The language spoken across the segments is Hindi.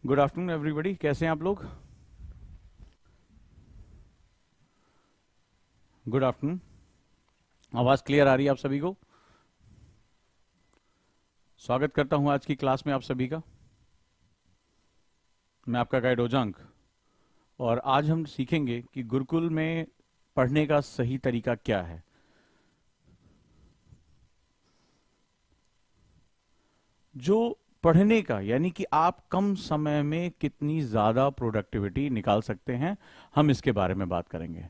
गुड आफ्टरनून एवरीबॉडी, कैसे हैं आप लोग? Good afternoon. आवाज क्लियर आ रही है आप सभी को? स्वागत करता हूं आज की क्लास में आप सभी का। मैं आपका गाइड ओजांक, और आज हम सीखेंगे कि गुरुकुल में पढ़ने का सही तरीका क्या है। जो पढ़ने का यानी कि आप कम समय में कितनी ज्यादा प्रोडक्टिविटी निकाल सकते हैं, हम इसके बारे में बात करेंगे।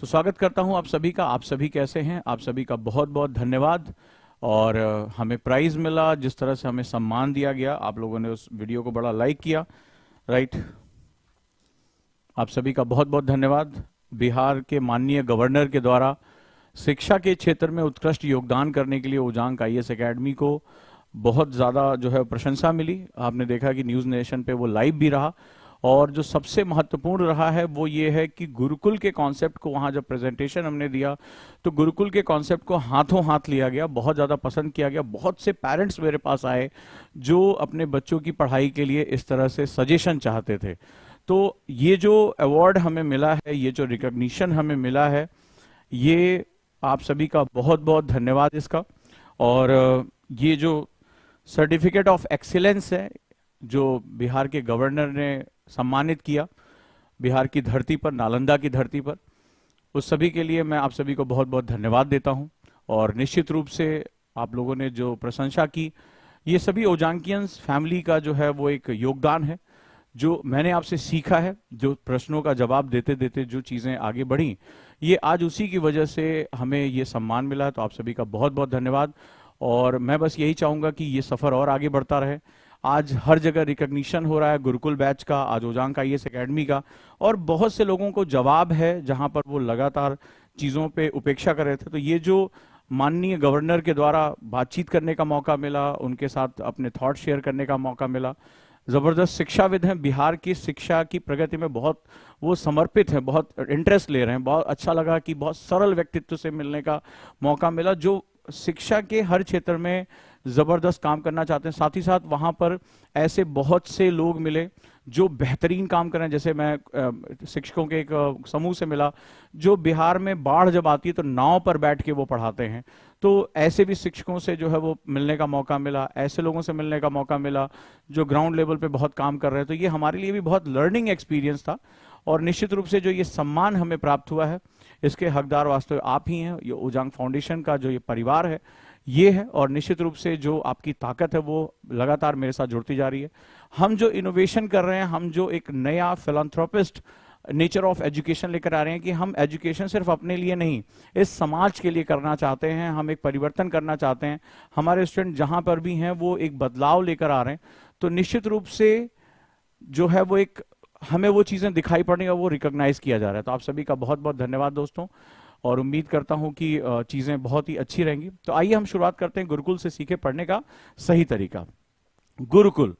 तो स्वागत करता हूं आप सभी का। आप सभी कैसे हैं? आप सभी का बहुत बहुत धन्यवाद। और हमें प्राइज मिला, जिस तरह से हमें सम्मान दिया गया, आप लोगों ने उस वीडियो को बड़ा लाइक किया, राइट? आप सभी का बहुत बहुत धन्यवाद। बिहार के माननीय गवर्नर के द्वारा शिक्षा के क्षेत्र में उत्कृष्ट योगदान करने के लिए ओजांक आईएएस एकेडमी को बहुत ज़्यादा जो है प्रशंसा मिली। आपने देखा कि न्यूज़ नेशन पे वो लाइव भी रहा। और जो सबसे महत्वपूर्ण रहा है वो ये है कि गुरुकुल के कॉन्सेप्ट को वहाँ जब प्रेजेंटेशन हमने दिया तो गुरुकुल के कॉन्सेप्ट को हाथों हाथ लिया गया, बहुत ज़्यादा पसंद किया गया। बहुत से पेरेंट्स मेरे पास आए जो अपने बच्चों की पढ़ाई के लिए इस तरह से सजेशन चाहते थे। तो ये जो अवार्ड हमें मिला है, ये जो रिकॉग्निशन हमें मिला है, ये आप सभी का बहुत बहुत धन्यवाद इसका। और ये जो सर्टिफिकेट ऑफ एक्सीलेंस है जो बिहार के गवर्नर ने सम्मानित किया बिहार की धरती पर, नालंदा की धरती पर, उस सभी के लिए मैं आप सभी को बहुत बहुत धन्यवाद देता हूं। और निश्चित रूप से आप लोगों ने जो प्रशंसा की, ये सभी ओजांकियंस फैमिली का जो है वो एक योगदान है। जो मैंने आपसे सीखा है, जो प्रश्नों का जवाब देते देते जो चीज़ें आगे बढ़ी, ये आज उसी की वजह से हमें ये सम्मान मिला है। तो आप सभी का बहुत बहुत धन्यवाद। और मैं बस यही चाहूँगा कि ये सफ़र और आगे बढ़ता रहे। आज हर जगह रिकॉग्निशन हो रहा है गुरुकुल बैच का, आज ओजांक आईएएस एकेडमी का, और बहुत से लोगों को जवाब है जहां पर वो लगातार चीज़ों पे उपेक्षा कर रहे थे। तो ये जो माननीय गवर्नर के द्वारा बातचीत करने का मौका मिला, उनके साथ अपने थॉट शेयर करने का मौका मिला। ज़बरदस्त शिक्षाविद हैं, बिहार की शिक्षा की प्रगति में बहुत वो समर्पित हैं, बहुत इंटरेस्ट ले रहे हैं। बहुत अच्छा लगा कि बहुत सरल व्यक्तित्व से मिलने का मौका मिला जो शिक्षा के हर क्षेत्र में जबरदस्त काम करना चाहते हैं। साथ ही साथ वहां पर ऐसे बहुत से लोग मिले जो बेहतरीन काम कर रहे हैं। जैसे मैं शिक्षकों के एक समूह से मिला जो बिहार में बाढ़ जब आती है तो नाव पर बैठ के वो पढ़ाते हैं। तो ऐसे भी शिक्षकों से जो है वो मिलने का मौका मिला, ऐसे लोगों से मिलने का मौका मिला जो ग्राउंड लेवल पे बहुत काम कर रहे हैं। तो ये हमारे लिए भी बहुत लर्निंग एक्सपीरियंस था। और निश्चित रूप से जो ये सम्मान हमें प्राप्त हुआ है, इसके हकदार वास्तव आप ही हैं। ये ओजांक फाउंडेशन का जो ये परिवार है ये है, और निश्चित रूप से जो आपकी ताकत है वो लगातार मेरे साथ जुड़ती जा रही है। हम जो इनोवेशन कर रहे हैं, हम जो एक नया फिलैंथ्रोपिस्ट नेचर ऑफ एजुकेशन लेकर आ रहे हैं कि हम एजुकेशन सिर्फ अपने लिए नहीं, इस समाज के लिए करना चाहते हैं। हम एक परिवर्तन करना चाहते हैं। हमारे स्टूडेंट जहां पर भी हैं वो एक बदलाव लेकर आ रहे हैं। तो निश्चित रूप से जो है वो एक हमें वो चीज़ें दिखाई पड़ेंगी और वो रिकॉग्नाइज किया जा रहा है। तो आप सभी का बहुत बहुत धन्यवाद दोस्तों, और उम्मीद करता हूं कि चीज़ें बहुत ही अच्छी रहेंगी। तो आइए हम शुरुआत करते हैं गुरुकुल से सीखे पढ़ने का सही तरीका। गुरुकुल,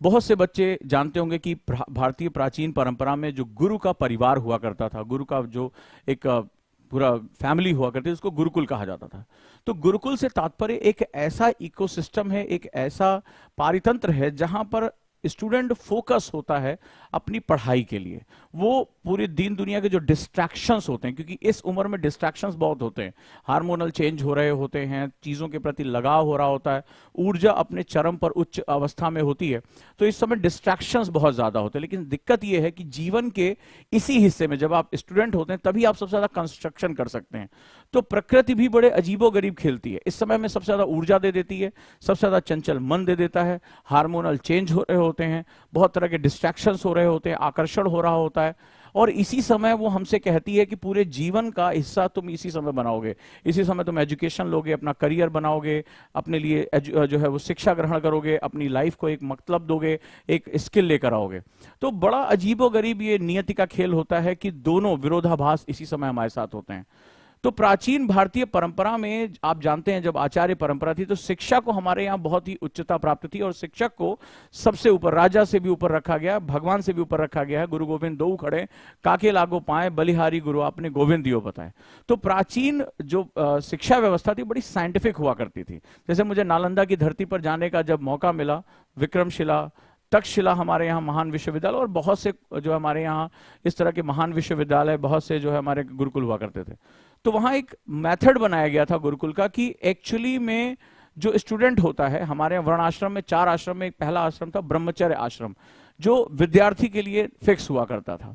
बहुत से बच्चे जानते होंगे कि भारतीय प्राचीन परंपरा में जो गुरु का परिवार हुआ करता था, गुरु का जो एक पूरा फैमिली हुआ करती थी, उसको गुरुकुल कहा जाता था। तो गुरुकुल से तात्पर्य एक ऐसा इकोसिस्टम है, एक ऐसा पारितंत्र है जहां पर स्टूडेंट फोकस होता है अपनी पढ़ाई के लिए। वो पूरी दीन दुनिया के जो डिस्ट्रैक्शंस होते हैं, क्योंकि इस उम्र में डिस्ट्रैक्शंस बहुत होते हैं, हार्मोनल चेंज हो रहे होते हैं, चीज़ों के प्रति लगाव हो रहा होता है, ऊर्जा अपने चरम पर उच्च अवस्था में होती है। तो इस समय डिस्ट्रैक्शंस बहुत ज़्यादा होते हैं। लेकिन दिक्कत यह है कि जीवन के इसी हिस्से में जब आप स्टूडेंट होते हैं तभी आप सबसे ज़्यादा कंस्ट्रक्शन कर सकते हैं। तो प्रकृति भी बड़े अजीबोगरीब खेलती है। इस समय में सबसे ज़्यादा ऊर्जा दे देती है, सबसे ज़्यादा चंचल मन दे देता है, हार्मोनल चेंज हो रहे होते हैं, बहुत तरह के डिस्ट्रैक्शंस हो रहे होते हैं, आकर्षण हो रहा होता है। और इसी समय वो हमसे कहती है कि पूरे जीवन का हिस्सा तुम इसी समय बनाओगे, इसी समय तुम एजुकेशन लोगे, अपना करियर बनाओगे, अपने लिए जो है वो शिक्षा ग्रहण करोगे, अपनी लाइफ को एक मतलब दोगे, एक स्किल लेकर आओगे। तो बड़ा अजीबोगरीब ये नियति का खेल होता है कि दोनों विरोधाभास इसी समय हमारे साथ होते हैं। तो प्राचीन भारतीय परंपरा में आप जानते हैं जब आचार्य परंपरा थी तो शिक्षा को हमारे यहाँ बहुत ही उच्चता प्राप्त थी, और शिक्षक को सबसे ऊपर, राजा से भी ऊपर रखा गया, भगवान से भी ऊपर रखा गया है। गुरु गोविंद दो खड़े, काके लागो पाए, बलिहारी गुरु आपने गोविंद दियो बताए। तो प्राचीन जो शिक्षा व्यवस्था थी बड़ी साइंटिफिक हुआ करती थी। जैसे मुझे नालंदा की धरती पर जाने का जब मौका मिला, विक्रमशिला तक्षशिला हमारे यहाँ महान विश्वविद्यालय, और बहुत से जो हमारे यहाँ इस तरह के महान विश्वविद्यालय, बहुत से जो है हमारे गुरुकुल हुआ करते थे। तो वहाँ एक मेथड बनाया गया था गुरुकुल का कि एक्चुअली में जो स्टूडेंट होता है, हमारे यहाँ वर्णाश्रम में 4 आश्रम में एक पहला आश्रम था ब्रह्मचर्य आश्रम, जो विद्यार्थी के लिए फिक्स हुआ करता था।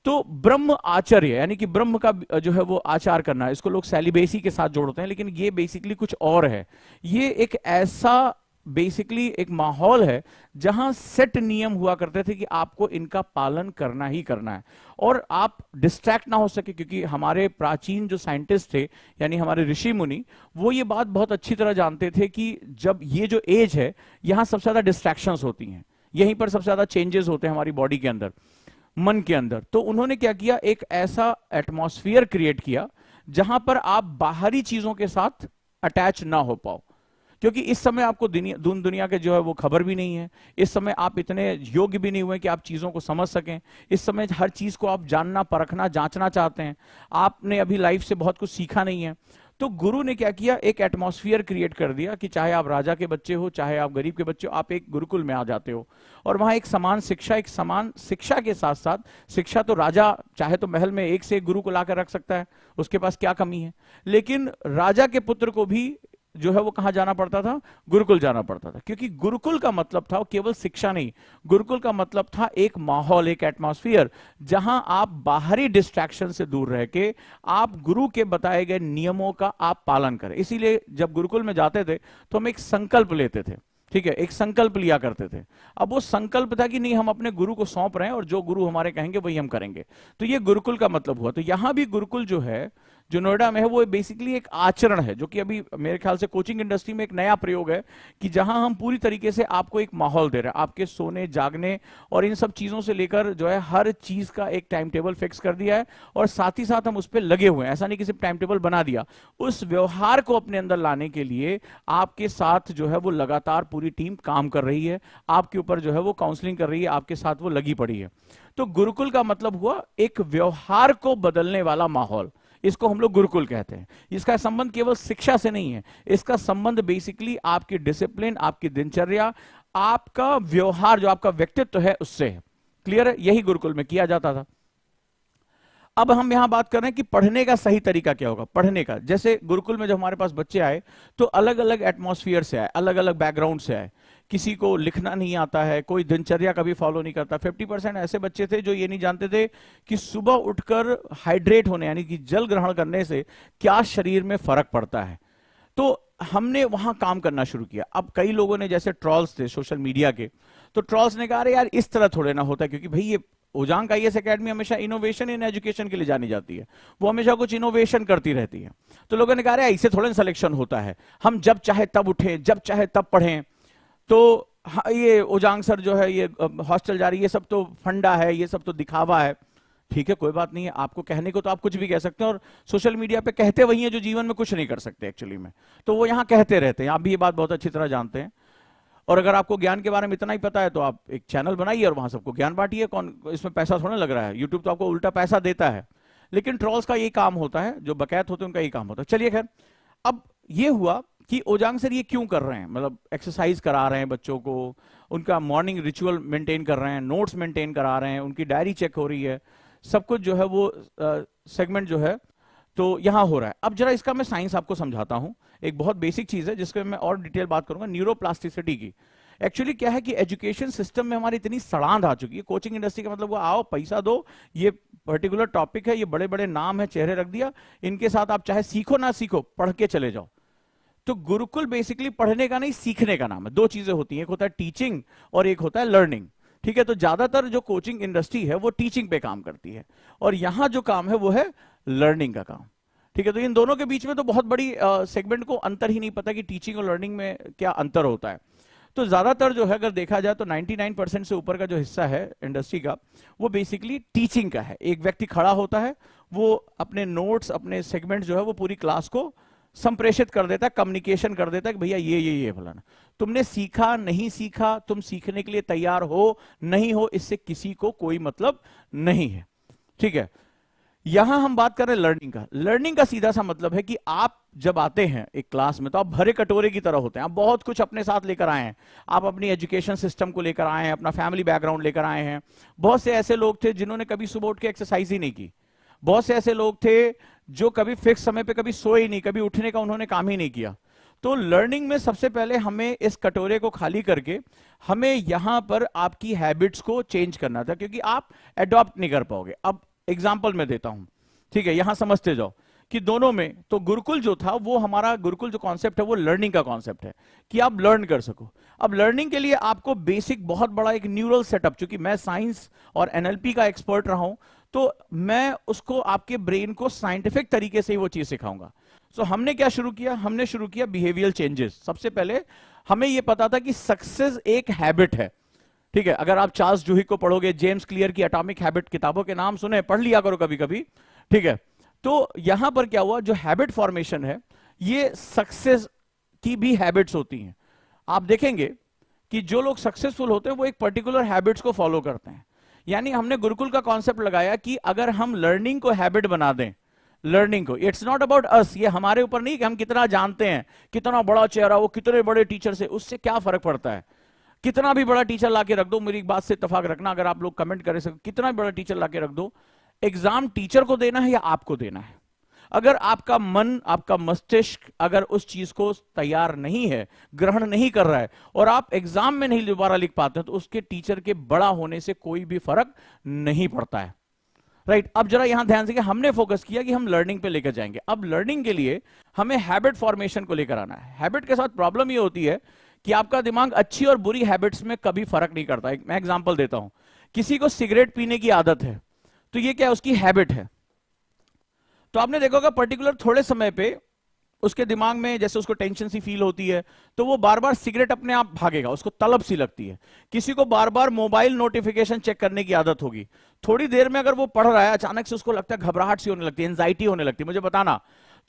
तो ब्रह्म आचार्य यानी कि ब्रह्म का जो है वो आचार करना है, इसको लोग सेलिबेसी के साथ जोड़ते हैं, लेकिन ये बेसिकली कुछ और है। ये एक ऐसा बेसिकली एक माहौल है जहां सेट नियम हुआ करते थे कि आपको इनका पालन करना ही करना है, और आप डिस्ट्रैक्ट ना हो सके, क्योंकि हमारे प्राचीन जो साइंटिस्ट थे यानी हमारे ऋषि मुनि, वो ये बात बहुत अच्छी तरह जानते थे कि जब ये जो एज है, यहां सबसे ज्यादा डिस्ट्रैक्शंस होती हैं, यहीं पर सबसे ज्यादा चेंजेस होते हैं हमारी बॉडी के अंदर, मन के अंदर। तो उन्होंने क्या किया, एक ऐसा एटमॉस्फेयर क्रिएट किया जहां पर आप बाहरी चीजों के साथ अटैच ना हो पाओ, क्योंकि इस समय आपको दुनिया के जो है वो खबर भी नहीं है, इस समय आप इतने योग्य भी नहीं हुए कि आप चीजों को समझ सकें, इस समय हर चीज को आप जानना, परखना, जांचना चाहते हैं, आपने अभी लाइफ से बहुत कुछ सीखा नहीं है। तो गुरु ने क्या किया, एक एटमॉस्फेयर क्रिएट कर दिया कि चाहे आप राजा के बच्चे हो, चाहे आप गरीब के बच्चे हो, आप एक गुरुकुल में आ जाते हो, और वहां एक समान शिक्षा के साथ साथ, शिक्षा तो राजा चाहे तो महल में एक से एक गुरु को लाकर रख सकता है, उसके पास क्या कमी है, लेकिन राजा के पुत्र को भी जो है वो कहां जाना पड़ता था, गुरुकुल जाना पड़ता था, क्योंकि गुरुकुल का मतलब था केवल शिक्षा नहीं, गुरुकुल का मतलब था एक माहौल, एक एटमॉस्फेयर जहां आप बाहरी डिस्ट्रैक्शन से दूर रह के आप गुरु के बताए गए नियमों का आप पालन करें। इसीलिए जब गुरुकुल में जाते थे तो हम एक संकल्प लेते थे, ठीक है, एक संकल्प लिया करते थे। अब वो संकल्प था कि नहीं, हम अपने गुरु को सौंप रहे हैं और जो गुरु हमारे कहेंगे वही हम करेंगे। तो ये गुरुकुल का मतलब हुआ। तो यहां भी गुरुकुल जो है, जो नोएडा में है, वो बेसिकली एक आचरण है, जो कि अभी मेरे ख्याल से कोचिंग इंडस्ट्री में एक नया प्रयोग है कि जहां हम पूरी तरीके से आपको एक माहौल दे रहे हैं, आपके सोने, जागने और इन सब चीजों से लेकर जो है हर चीज का एक टाइम टेबल फिक्स कर दिया है, और साथ ही साथ हम उस पर लगे हुए हैं। ऐसा नहीं कि सिर्फ टाइम टेबल बना दिया, उस व्यवहार को अपने अंदर लाने के लिए आपके साथ जो है वो लगातार पूरी टीम काम कर रही है, आपके ऊपर जो है वो काउंसलिंग कर रही है, आपके साथ वो लगी पड़ी है। तो गुरुकुल का मतलब हुआ एक व्यवहार को बदलने वाला माहौल, इसको हम लोग गुरुकुल कहते हैं। इसका संबंध केवल शिक्षा से नहीं है, इसका संबंध बेसिकली आपकी डिसिप्लिन, आपकी दिनचर्या, आपका व्यवहार, जो आपका व्यक्तित्व है उससे है। क्लियर है? यही गुरुकुल में किया जाता था। अब हम यहां बात कर रहे हैं कि पढ़ने का सही तरीका क्या होगा। पढ़ने का, जैसे गुरुकुल में जब हमारे पास बच्चे आए तो अलग अलग एटमॉस्फेयर से आए, अलग अलग बैकग्राउंड से आए, किसी को लिखना नहीं आता है, कोई दिनचर्या कभी फॉलो नहीं करता। 50% ऐसे बच्चे थे जो ये नहीं जानते थे कि सुबह उठकर हाइड्रेट होने यानी कि जल ग्रहण करने से क्या शरीर में फर्क पड़ता है। तो हमने वहां काम करना शुरू किया। अब कई लोगों ने, जैसे ट्रॉल्स थे सोशल मीडिया के, तो ट्रॉल्स ने कहा अरे यार इस तरह थोड़े ना होता, क्योंकि भाई ये ओजांग आईएएस एकेडमी हमेशा इनोवेशन इन एजुकेशन के लिए जानी जाती है, वो हमेशा कुछ इनोवेशन करती रहती है। तो लोगों ने कहा अरे ऐसे थोड़े सिलेक्शन होता है, हम जब चाहे तब उठें, जब चाहे तब पढ़ें। तो ये ओजांग सर जो है ये हॉस्टल जा रही है, ये सब तो फंडा है, ये सब तो दिखावा है। ठीक है, कोई बात नहीं है, आपको कहने को तो आप कुछ भी कह सकते हैं, और सोशल मीडिया पे कहते वही है जो जीवन में कुछ नहीं कर सकते एक्चुअली में, तो वो यहाँ कहते रहते हैं। आप भी ये बात बहुत अच्छी तरह जानते हैं। और अगर आपको ज्ञान के बारे में इतना ही पता है तो आप एक चैनल बनाइए और वहां सबको ज्ञान बांटिए, कौन इसमें पैसा थोड़ा लग रहा है, यूट्यूब तो आपको उल्टा पैसा देता है। लेकिन ट्रोल्स का यही काम होता है, जो बकैत होते हैं उनका यही काम होता है। चलिए खैर, अब ये हुआ कि ओजांग सर ये क्यों कर रहे हैं, मतलब एक्सरसाइज करा रहे हैं बच्चों को, उनका मॉर्निंग रिचुअल मेंटेन कर रहे हैं, नोट्स मेंटेन करा रहे हैं, उनकी डायरी चेक हो रही है, सब कुछ जो है वो सेगमेंट जो है तो यहां हो रहा है। अब जरा इसका मैं साइंस आपको समझाता हूं। एक बहुत बेसिक चीज है जिसके मैं और डिटेल बात करूंगा, न्यूरोप्लास्टिसिटी की। एक्चुअली क्या है कि एजुकेशन सिस्टम में हमारी इतनी सड़ांध आ चुकी है, कोचिंग इंडस्ट्री का मतलब वो आओ पैसा दो, ये पर्टिकुलर टॉपिक है, ये बड़े बड़े नाम है, चेहरे रख दिया, इनके साथ आप चाहे सीखो ना सीखो, पढ़ के चले जाओ। तो गुरुकुल बेसिकली पढ़ने का नहीं, सीखने का नाम है। दो चीजें होती हैं, एक होता है टीचिंग और एक होता है लर्निंग। ठीक है, तो ज्यादातर जो कोचिंग इंडस्ट्री है वो टीचिंग पे काम करती है, और यहां जो काम है वो है लर्निंग का काम। ठीक है, तो इन दोनों के बीच में तो बहुत बड़ी सेगमेंट को अंतर ही नहीं पता कि टीचिंग और लर्निंग में क्या अंतर होता है। तो ज्यादातर जो है अगर देखा जाए तो 99% से ऊपर का जो हिस्सा है इंडस्ट्री का वो बेसिकली टीचिंग का है। एक व्यक्ति खड़ा होता है, वो अपने नोट्स, अपने सेगमेंट जो है वो पूरी क्लास को संप्रेषित कर देता है, कम्युनिकेशन कर देता है कि भैया ये फलाना। तुमने सीखा नहीं सीखा, तुम सीखने के लिए तैयार हो नहीं हो, इससे किसी को कोई मतलब नहीं है। ठीक है, यहां हम बात कर रहे हैं लर्निंग का। लर्निंग का सीधा सा मतलब है कि आप जब आते हैं एक क्लास में तो आप भरे कटोरे की तरह होते हैं, आप बहुत कुछ अपने साथ लेकर आए हैं। आप अपनी एजुकेशन सिस्टम को लेकर आए हैं, अपना फैमिली बैकग्राउंड लेकर आए हैं। बहुत से ऐसे लोग थे जिन्होंने कभी सुबह उठ के एक्सरसाइज ही नहीं की। बहुत से ऐसे लोग थे जो कभी फिक्स समय पे कभी सोए ही नहीं, कभी उठने का उन्होंने काम ही नहीं किया। तो लर्निंग में सबसे पहले हमें इस कटोरे को खाली करके हमें यहां पर आपकी हैबिट्स को चेंज करना था, क्योंकि आप एडॉप्ट नहीं कर पाओगे। अब एग्जाम्पल मैं देता हूं, ठीक है, यहां समझते जाओ कि दोनों में तो गुरुकुल जो था वो हमारा गुरुकुल जो कॉन्सेप्ट है वो लर्निंग का कॉन्सेप्ट है कि आप लर्न कर सको। अब लर्निंग के लिए आपको बेसिक बहुत बड़ा एक न्यूरल सेटअप, चूंकि मैं साइंस और एनएलपी का एक्सपर्ट रहा हूं तो मैं उसको आपके ब्रेन को साइंटिफिक तरीके से ही वो चीज सिखाऊंगा। सो हमने क्या शुरू किया, हमने शुरू किया बिहेवियरल चेंजेस। सबसे पहले हमें यह पता था कि सक्सेस एक हैबिट है, ठीक है। अगर आप चार्ल्स जूही को पढ़ोगे, जेम्स क्लियर की एटॉमिक हैबिट, किताबों के नाम सुने, पढ़ लिया करो कभी कभी, ठीक है। तो यहां पर क्या हुआ, जो हैबिट फॉर्मेशन है ये सक्सेस की भी हैबिट्स होती हैं। आप देखेंगे कि जो लोग सक्सेसफुल होते हैं वो एक पर्टिकुलर हैबिट्स को फॉलो करते हैं। यानी हमने गुरुकुल का कॉन्सेप्ट लगाया कि अगर हम लर्निंग को हैबिट बना दें, लर्निंग को, इट्स नॉट अबाउट अस, ये हमारे ऊपर नहीं कि हम कितना जानते हैं, कितना बड़ा चेहरा, वो कितने बड़े टीचर से, उससे क्या फर्क पड़ता है। कितना भी बड़ा टीचर लाके रख दो, मेरी बात से इत्तेफाक रखना, अगर आप लोग कमेंट करे सको, कितना भी बड़ा टीचर लाके रख दो, एग्जाम टीचर को देना है या आपको देना है। अगर आपका मन, आपका मस्तिष्क अगर उस चीज को तैयार नहीं है, ग्रहण नहीं कर रहा है, और आप एग्जाम में नहीं दोबारा लिख पाते हैं, तो उसके टीचर के बड़ा होने से कोई भी फर्क नहीं पड़ता है। राइट, अब जरा यहां ध्यान से कि हमने फोकस किया कि हम लर्निंग पे लेकर जाएंगे। अब लर्निंग के लिए हमें हैबिट फॉर्मेशन को लेकर आना है। हैबिट के साथ प्रॉब्लम ये होती है कि आपका दिमाग अच्छी और बुरी हैबिट्स में कभी फर्क नहीं करता। मैं एग्जांपल देता हूं, किसी को सिगरेट पीने की आदत है, तो ये क्या है, उसकी हैबिट है। तो आपने देखा होगा पर्टिकुलर थोड़े समय पे उसके दिमाग में जैसे उसको टेंशन सी फील होती है तो वो बार बार सिगरेट अपने आप भागेगा, उसको तलब सी लगती है। किसी को बार बार मोबाइल नोटिफिकेशन चेक करने की आदत होगी, थोड़ी देर में अगर वो पढ़ रहा है अचानक से उसको लगता है, घबराहट सी होने लगती है, एंजाइटी होने लगती है, मुझे बताना।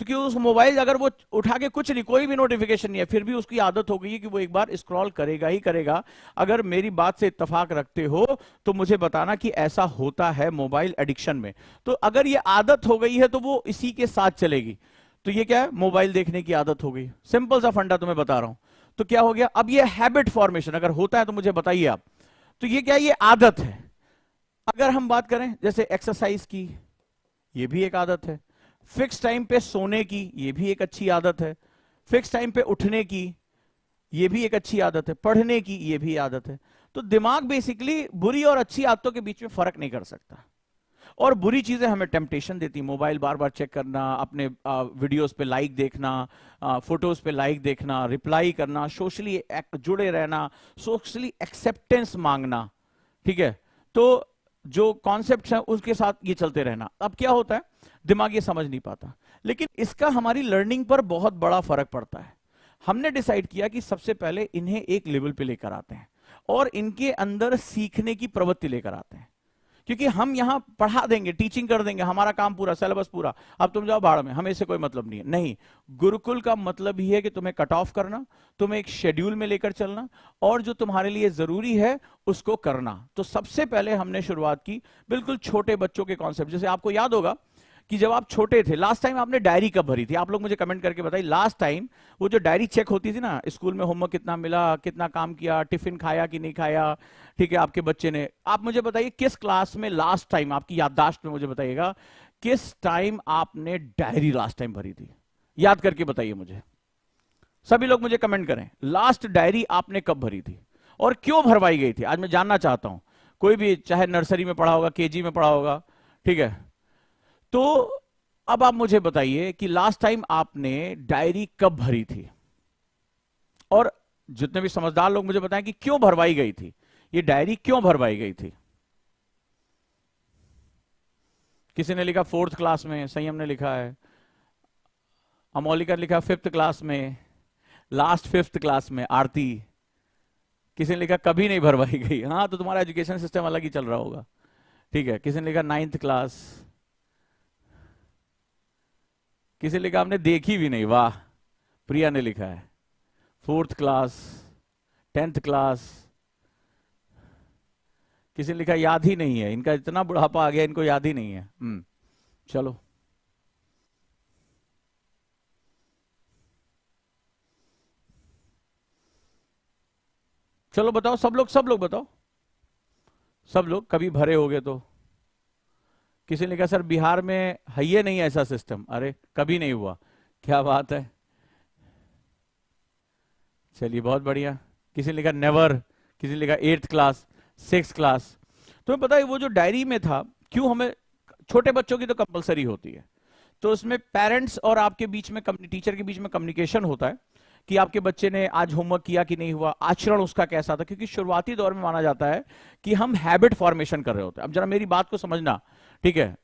तो कि उस मोबाइल अगर वो उठा के कुछ नहीं, कोई भी नोटिफिकेशन नहीं है, फिर भी उसकी आदत हो गई है कि वो एक बार स्क्रॉल करेगा ही करेगा। अगर मेरी बात से इत्तेफाक रखते हो तो मुझे बताना कि ऐसा होता है मोबाइल एडिक्शन में। तो अगर ये आदत हो गई है तो वो इसी के साथ चलेगी। तो ये क्या है, मोबाइल देखने की आदत हो गई, सिंपल सा फंडा तुम्हें बता रहा हूं। तो क्या हो गया, अब ये हैबिट फॉर्मेशन अगर होता है तो मुझे बताइए आप। तो ये क्या है, ये आदत है। अगर हम बात करें जैसे एक्सरसाइज की, ये भी एक आदत है। फिक्स टाइम पे सोने की, ये भी एक अच्छी आदत है। फिक्स टाइम पे उठने की, ये भी एक अच्छी आदत है। पढ़ने की, ये भी आदत है। तो दिमाग बेसिकली बुरी और अच्छी आदतों के बीच में फर्क नहीं कर सकता। और बुरी चीजें हमें टेम्पटेशन देती, मोबाइल बार बार चेक करना, अपने वीडियोस पे लाइक देखना, फोटोज पे लाइक देखना, रिप्लाई करना, सोशली जुड़े रहना, सोशली एक्सेप्टेंस मांगना, ठीक है। तो जो कॉन्सेप्ट है उसके साथ ये चलते रहना। अब क्या होता है, दिमाग ये समझ नहीं पाता, लेकिन इसका हमारी लर्निंग पर बहुत बड़ा फर्क पड़ता है। हमने डिसाइड किया कि सबसे पहले इन्हें एक लेवल पे लेकर आते हैं और इनके अंदर सीखने की प्रवृत्ति लेकर आते हैं। क्योंकि हम यहां पढ़ा देंगे, टीचिंग कर देंगे, हमारा काम पूरा, सिलेबस पूरा, अब तुम जाओ भाड़ में, हमें इससे कोई मतलब नहीं है। नहीं, गुरुकुल का मतलब ही है कि तुम्हें कट ऑफ करना, तुम्हें एक शेड्यूल में लेकर चलना और जो तुम्हारे लिए जरूरी है उसको करना। तो सबसे पहले हमने शुरुआत की बिल्कुल छोटे बच्चों के कॉन्सेप्ट। जैसे आपको याद होगा कि जब आप छोटे थे, लास्ट टाइम आपने डायरी कब भरी थी? आप लोग मुझे कमेंट करके बताइए, लास्ट टाइम वो जो डायरी चेक होती थी ना, स्कूल में होमवर्क कितना मिला, कितना काम किया, टिफिन खाया कि नहीं खाया, ठीक है, आपके बच्चे ने, आप मुझे बताइए किस क्लास में लास्ट टाइम, आपकी याददाश्त में मुझे बताइएगा किस टाइम आपने डायरी लास्ट टाइम भरी थी, याद करके बताइए मुझे। सभी लोग मुझे कमेंट करें, लास्ट डायरी आपने कब भरी थी और क्यों भरवाई गई थी, आज मैं जानना चाहता हूं। कोई भी, चाहे नर्सरी में पढ़ा होगा, केजी में पढ़ा होगा, ठीक है। तो अब आप मुझे बताइए कि लास्ट टाइम आपने डायरी कब भरी थी, और जितने भी समझदार लोग मुझे बताएं कि क्यों भरवाई गई थी, ये डायरी क्यों भरवाई गई थी। किसी ने लिखा 4th क्लास में, संयम ने लिखा है, अमौलिका ने लिखा 5th क्लास में, लास्ट 5th क्लास में, आरती, किसी ने लिखा कभी नहीं भरवाई गई। हाँ, तो तुम्हारा एजुकेशन सिस्टम अलग ही चल रहा होगा, ठीक है। किसी ने लिखा 9th क्लास, किसी ने लिखा आपने देखी भी नहीं, वाह, प्रिया ने लिखा है 4th क्लास, 10th क्लास, किसी ने लिखा याद ही नहीं है, इनका इतना बुढ़ापा आ गया इनको याद ही नहीं है। चलो चलो बताओ, सब लोग बताओ, सब लोग कभी भरे होगे तो। किसी ने कहा सर बिहार में है ये नहीं ऐसा सिस्टम, अरे कभी नहीं हुआ, क्या बात है, चलिए बहुत बढ़िया। किसी ने लिखा नेवर, किसी ने लिखा 8th क्लास, 6th क्लास। तुम्हें पता है वो जो डायरी में था, क्यों हमें, छोटे बच्चों की तो कंपलसरी होती है, तो उसमें पेरेंट्स और आपके बीच में, टीचर के बीच में कम्युनिकेशन होता है कि आपके बच्चे ने आज होमवर्क किया कि नहीं हुआ, आचरण उसका कैसा था, क्योंकि शुरुआती दौर में माना जाता है कि हम हैबिट फॉर्मेशन कर रहे होते हैं। अब जरा मेरी बात को समझना, ठीक है,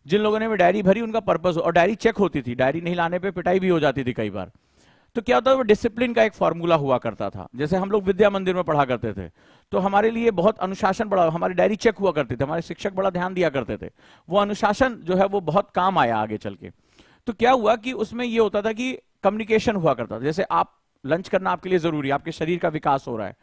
जिन लोगों ने भी डायरी भरी उनका पर्पस, और डायरी चेक होती थी, डायरी नहीं लाने पे पिटाई भी हो जाती थी कई बार। तो क्या होता है, वो डिसिप्लिन का एक फॉर्मूला हुआ करता था। जैसे हम लोग विद्या मंदिर में पढ़ा करते थे, तो हमारे लिए बहुत अनुशासन बड़ा, हमारी डायरी चेक हुआ करती थी, हमारे शिक्षक बड़ा ध्यान दिया करते थे। वो अनुशासन जो है वो बहुत काम आया आगे चल के। तो क्या हुआ कि उसमें ये होता था कि कम्युनिकेशन हुआ करता था। जैसे आप लंच करना आपके लिए जरूरी है, आपके शरीर का विकास हो रहा है,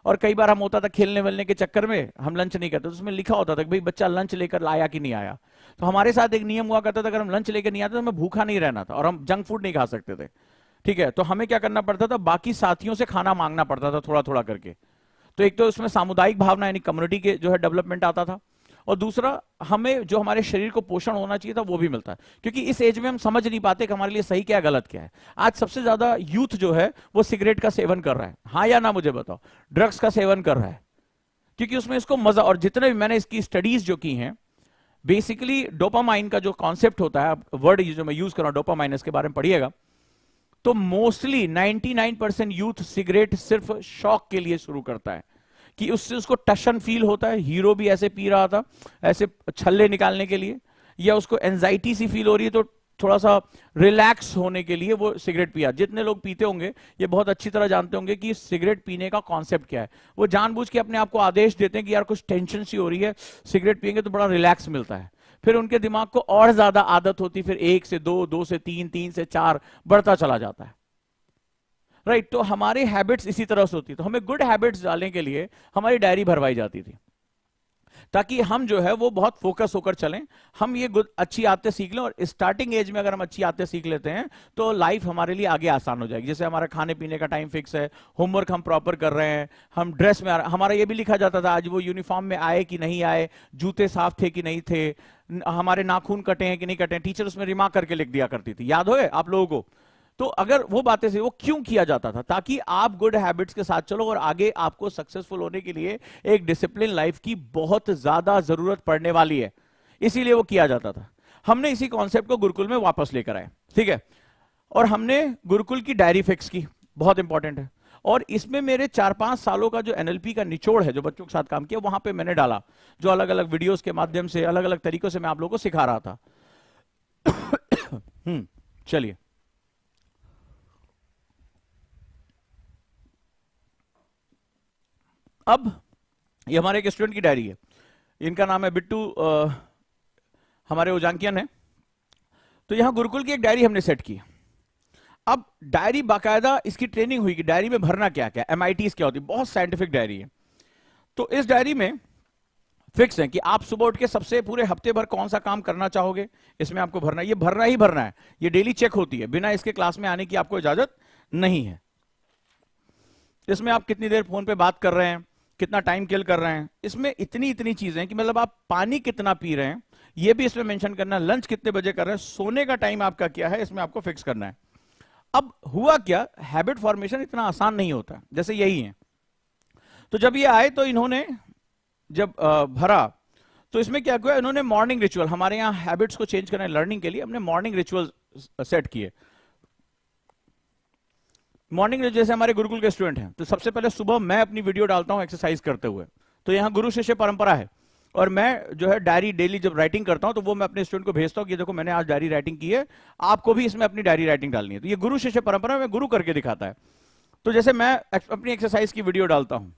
और कई बार हम होता था खेलने वेलने के चक्कर में हम लंच नहीं करते, तो उसमें लिखा होता था कि भाई बच्चा लंच लेकर आया कि नहीं आया। तो हमारे साथ एक नियम हुआ करता था, अगर हम लंच लेकर नहीं आते तो हमें भूखा नहीं रहना था, और हम जंक फूड नहीं खा सकते थे, ठीक है। तो हमें क्या करना पड़ता था, बाकी साथियों से खाना मांगना पड़ता था थोड़ा थोड़ा करके। तो एक तो उसमें सामुदायिक भावना यानी कम्युनिटी के जो है डेवलपमेंट आता था, और दूसरा हमें जो हमारे शरीर को पोषण होना चाहिए था वो भी मिलता है। क्योंकि इस एज में हम समझ नहीं पाते कि हमारे लिए सही क्या है गलत क्या है। आज सबसे ज्यादा यूथ जो है वो सिगरेट का सेवन कर रहा है, हाँ या ना मुझे बताओ, ड्रग्स का सेवन कर रहा है, क्योंकि उसमें इसको मजा, और जितने भी मैंने इसकी स्टडीज जो की हैं, बेसिकली डोपामाइन का जो कॉन्सेप्ट होता है, वर्ड जो मैं यूज कर रहा हूं डोपामाइन, इसके बारे में पढ़िएगा, तो मोस्टली 99% यूथ सिगरेट सिर्फ शौक के लिए शुरू करता है, कि उससे उसको टशन फील होता है, हीरो भी ऐसे पी रहा था, ऐसे छल्ले निकालने के लिए, या उसको एंजाइटी सी फील हो रही है तो थोड़ा सा रिलैक्स होने के लिए वो सिगरेट पिया। जितने लोग पीते होंगे ये बहुत अच्छी तरह जानते होंगे कि सिगरेट पीने का कॉन्सेप्ट क्या है। वो जानबूझ के अपने आप को आदेश देते हैं कि यार कुछ टेंशन सी हो रही है, सिगरेट पियेंगे तो बड़ा रिलैक्स मिलता है। फिर उनके दिमाग को और ज्यादा आदत होती, फिर 1 से 2, 2 से 3, 3 से 4 बढ़ता चला जाता है, राइट। तो हमारे हैबिट्स इसी तरह से होती है। तो हमें गुड हैबिट्स डालने के लिए हमारी डायरी भरवाई जाती थी, ताकि हम जो है वो बहुत फोकस होकर चलें, हम ये अच्छी आदतें सीख लें, और स्टार्टिंग एज में अगर हम अच्छी आदतें सीख लेते हैं तो लाइफ हमारे लिए आगे आसान हो जाएगी। जैसे हमारा खाने पीने का टाइम फिक्स है, होमवर्क हम प्रॉपर कर रहे हैं, हम ड्रेस में हमारा ये भी लिखा जाता था आज वो यूनिफॉर्म में आए कि नहीं आए, जूते साफ थे कि नहीं थे, हमारे नाखून कटे हैं कि नहीं कटे हैं, टीचर उसमें रिमार्क करके लिख दिया करती थी, याद हो आप लोगों को। तो अगर वो बातें से, वो क्यों किया जाता था, ताकि आप गुड हैबिट्स के साथ चलो, और आगे आपको सक्सेसफुल होने के लिए एक डिसिप्लिन लाइफ की बहुत ज्यादा जरूरत पड़ने वाली है, इसीलिए वो किया जाता था। हमने इसी कॉन्सेप्ट को गुरुकुल में वापस लेकर आए, ठीक है, और हमने गुरुकुल की डायरी फिक्स की, बहुत इंपॉर्टेंट है। और इसमें मेरे 4-5 सालों का जो एनएलपी का निचोड़ है, जो बच्चों के साथ काम किया, वहां पे मैंने डाला, जो अलग अलग वीडियोस के माध्यम से, अलग अलग तरीकों से मैं आप लोगों को सिखा रहा था। चलिए, अब ये हमारे एक स्टूडेंट की डायरी है, इनका नाम है बिट्टू, हमारे उजांकियन है। तो यहां गुरुकुल की एक डायरी हमने सेट की। अब डायरी बाकायदा इसकी ट्रेनिंग हुई कि डायरी में भरना क्या क्या, एमआईटीज क्या होती है, बहुत साइंटिफिक डायरी है। तो इस डायरी में फिक्स है कि आप सुबह उठ के सबसे पूरे हफ्ते भर कौन सा काम करना चाहोगे, इसमें आपको भरना है, ये भरना ही भरना है, ये डेली चेक होती है, बिना इसके क्लास में आने की आपको इजाजत नहीं है। इसमें आप कितनी देर फोन पे बात कर रहे हैं, कितना टाइम किल कर रहे हैं, इसमें इतनी इतनी चीजें कि मतलब आप पानी कितना पी रहे हैं ये भी इसमें मेंशन करना है, लंच कितने बजे कर रहे हैं, सोने का टाइम आपका क्या है, इसमें आपको फिक्स करना है। अब हुआ क्या, हैबिट फॉर्मेशन इतना आसान नहीं होता, जैसे यही है। तो जब ये आए तो इन्होंने जब भरा, तो इसमें क्या हुआ, इन्होंने मॉर्निंग रिचुअल, हमारे यहाँ हैबिट्स को चेंज करना है लर्निंग के लिए, हमने मॉर्निंग रिचुअल सेट किए। मॉर्निंग जैसे हमारे गुरुकुल के स्टूडेंट हैं, तो सबसे पहले सुबह मैं अपनी वीडियो डालता हूं एक्सरसाइज करते हुए, तो यहाँ गुरु शिष्य परंपरा है, और मैं जो है डायरी डेली जब राइटिंग करता हूं तो वो मैं अपने स्टूडेंट को भेजता हूं कि देखो मैंने आज डायरी राइटिंग की है, आपको भी इसमें अपनी डायरी राइटिंग डालनी है। तो ये गुरु शिष्य परंपरा में गुरु करके दिखाता है। तो जैसे मैं अपनी एक्सरसाइज की वीडियो डालता हूं,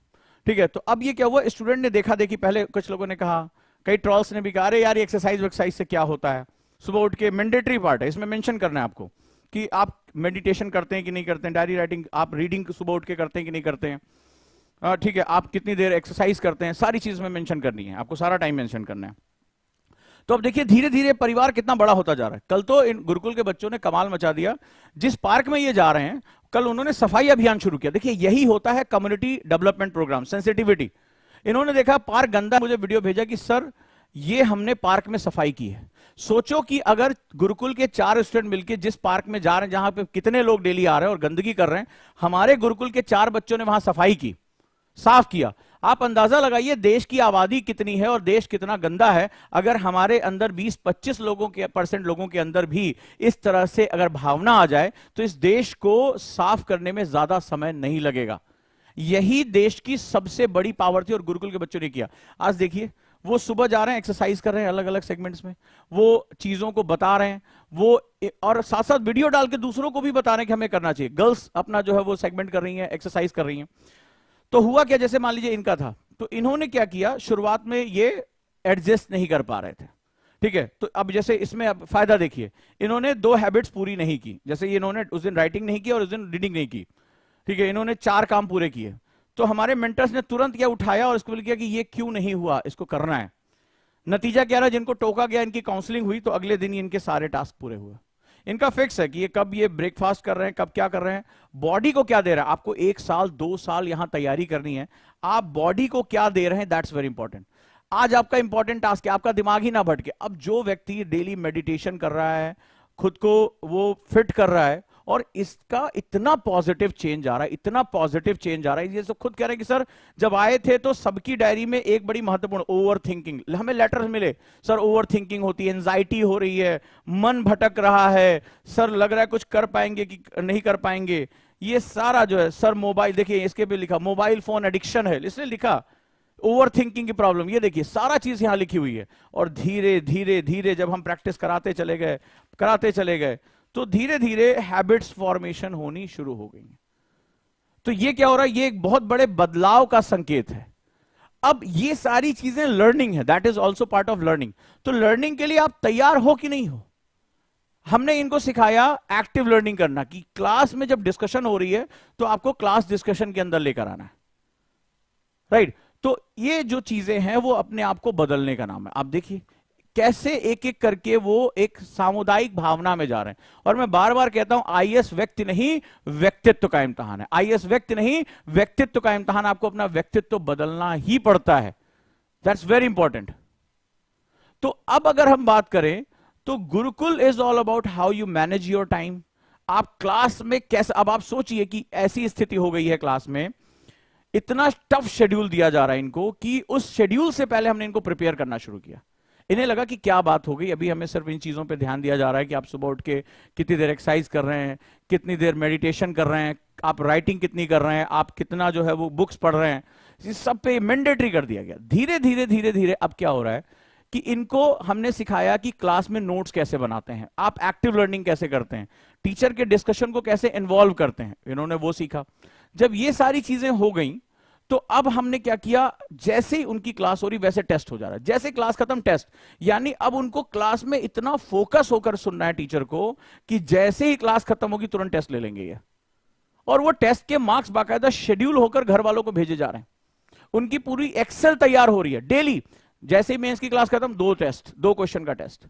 ठीक है, तो अब ये क्या हुआ, स्टूडेंट ने देखा देखी, पहले कुछ लोगों ने कहा, कई ट्रॉल्स ने भी कहा अरे यार ये एक्सरसाइज से क्या होता है, सुबह उठ के मैंडेटरी पार्ट है, इसमें मेंशन करना है आपको कि आप मेडिटेशन करते हैं कि नहीं करते हैं, डायरी राइटिंग, आप रीडिंग सुबह उठ के करते हैं कि नहीं करते हैं, ठीक है, आप कितनी देर एक्सरसाइज करते हैं, सारी चीज में मेंशन करनी है, आपको सारा टाइम मेंशन करना है। तो अब देखिए धीरे धीरे परिवार कितना बड़ा होता जा रहा है। कल तो इन गुरुकुल के बच्चों ने कमाल मचा दिया, जिस पार्क में ये जा रहे हैं कल उन्होंने सफाई अभियान शुरू किया। देखिए यही होता है कम्युनिटी डेवलपमेंट प्रोग्राम, सेंसिटिविटी। इन्होंने देखा पार्क गंदा, मुझे वीडियो भेजा कि सर ये हमने पार्क में सफाई की है। सोचो कि अगर गुरुकुल के 4 स्टूडेंट मिलकर जिस पार्क में जा रहे हैं जहां पे कितने लोग डेली आ रहे हैं और गंदगी कर रहे हैं, हमारे गुरुकुल के 4 बच्चों ने वहां सफाई की, साफ किया। आप अंदाजा लगाइए देश की आबादी कितनी है और देश कितना गंदा है। अगर हमारे अंदर 20-25 % लोगों के अंदर भी इस तरह से अगर भावना आ जाए तो इस देश को साफ करने में ज्यादा समय नहीं लगेगा। यही देश की सबसे बड़ी पावर थी और गुरुकुल के बच्चों ने किया। आज देखिए वो सुबह जा रहे हैं, एक्सरसाइज कर रहे हैं अलग अलग सेगमेंट्स में, वो चीजों को बता रहे हैं, वो और साथ साथ वीडियो डाल के दूसरों को भी बता रहे हैं कि हमें करना चाहिए। गर्ल्स अपना जो है वो सेगमेंट कर रही हैं, एक्सरसाइज कर रही हैं। तो हुआ क्या, जैसे मान लीजिए इनका था, तो इन्होंने क्या किया, शुरुआत में ये एडजस्ट नहीं कर पा रहे थे, ठीक है। तो अब जैसे इसमें अब फायदा देखिए, इन्होंने 2 हैबिट्स पूरी नहीं की। जैसे ये इन्होंने उस दिन राइटिंग नहीं की और उस दिन रीडिंग नहीं की, ठीक है। इन्होंने 4 काम पूरे किए। तो हमारे मेंटर्स ने तुरंत क्या उठाया और इसको किया कि ये क्यों नहीं हुआ, इसको करना है। नतीजा क्या रहा, जिनको टोका गया, इनकी काउंसलिंग हुई तो अगले दिन इनके सारे टास्क पूरे हुए। इनका फिक्स है कि ये कब ये ब्रेकफास्ट कर रहे हैं, कब क्या कर रहे हैं, बॉडी को क्या दे रहा है। आपको 1 साल 2 साल यहां तैयारी करनी है, आप बॉडी को क्या दे रहे हैं, दैट्स वेरी इंपॉर्टेंट। आज आपका इंपॉर्टेंट टास्क है आपका दिमाग ही ना भटके। अब जो व्यक्ति डेली मेडिटेशन कर रहा है, खुद को वो फिट कर रहा है और इसका इतना पॉजिटिव चेंज आ रहा है, इतना पॉजिटिव चेंज आ रहा है। ये सब खुद कह रहे हैं कि सर जब आए थे तो सबकी डायरी में एक बड़ी महत्वपूर्ण ओवर थिंकिंग, हमें लेटर्स मिले, सर ओवर थिंकिंग होती है, एंजाइटी हो रही है, मन भटक रहा है, सर लग रहा है कुछ कर पाएंगे कि नहीं कर पाएंगे। ये सारा जो है सर मोबाइल, देखिए इसके पे लिखा मोबाइल फोन एडिक्शन है, इसलिए लिखा ओवर थिंकिंग की प्रॉब्लम। ये देखिए सारा चीज यहां लिखी हुई है। और धीरे धीरे धीरे जब हम प्रैक्टिस कराते चले गए तो धीरे धीरे हैबिट्स फॉर्मेशन होनी शुरू हो गई। तो ये क्या हो रहा है, ये एक बहुत बड़े बदलाव का संकेत है। अब ये सारी चीजें लर्निंग है, that is also part of learning. तो लर्निंग के लिए आप तैयार हो कि नहीं हो। हमने इनको सिखाया एक्टिव लर्निंग करना, कि क्लास में जब डिस्कशन हो रही है तो आपको क्लास डिस्कशन के अंदर लेकर आना है, राइट। तो ये जो चीजें हैं वो अपने आप को बदलने का नाम है। आप देखिए कैसे एक एक करके वो एक सामुदायिक भावना में जा रहे हैं। और मैं बार बार कहता हूं आईएएस व्यक्ति नहीं व्यक्तित्व का इम्तहान है। आईएएस व्यक्ति नहीं व्यक्तित्व का इम्तहान। आपको अपना व्यक्तित्व बदलना ही पड़ता है, दैट्स वेरी इंपॉर्टेंट। तो अब अगर हम बात करें तो Gurukul is all about how you manage your time. आप क्लास में कैसे, अब आप सोचिए कि ऐसी स्थिति हो गई है क्लास में, इतना टफ शेड्यूल दिया जा रहा है इनको कि उस शेड्यूल से पहले हमने इनको प्रिपेयर करना शुरू किया। इन्हें लगा कि क्या बात हो गई, अभी हमें सिर्फ इन चीजों पे ध्यान दिया जा रहा है कि आप सुबह उठ के कितनी देर एक्सरसाइज कर रहे हैं, कितनी देर मेडिटेशन कर रहे हैं, आप राइटिंग कितनी कर रहे हैं, आप कितना जो है वो बुक्स पढ़ रहे हैं, इस सब पे मैंडेटरी कर दिया गया। धीरे धीरे धीरे धीरे अब क्या हो रहा है कि इनको हमने सिखाया कि क्लास में नोट्स कैसे बनाते हैं, आप एक्टिव लर्निंग कैसे करते हैं, टीचर के डिस्कशन को कैसे इन्वॉल्व करते हैं, इन्होंने वो सीखा। जब ये सारी चीजें हो गई तो अब हमने क्या किया, जैसे ही उनकी क्लास हो रही वैसे टेस्ट हो जा रहा है, जैसे क्लास खत्म टेस्ट। यानी अब उनको क्लास में इतना फोकस होकर सुनना है टीचर को कि जैसे ही क्लास खत्म होगी तुरंत टेस्ट ले लेंगे ये। और वो टेस्ट के मार्क्स बाकायदा शेड्यूल होकर घर वालों को भेजे जा रहे हैं। उनकी पूरी एक्सेल तैयार हो रही है डेली। जैसे ही मेंस की क्लास खत्म 2 टेस्ट, 2 क्वेश्चन का टेस्ट।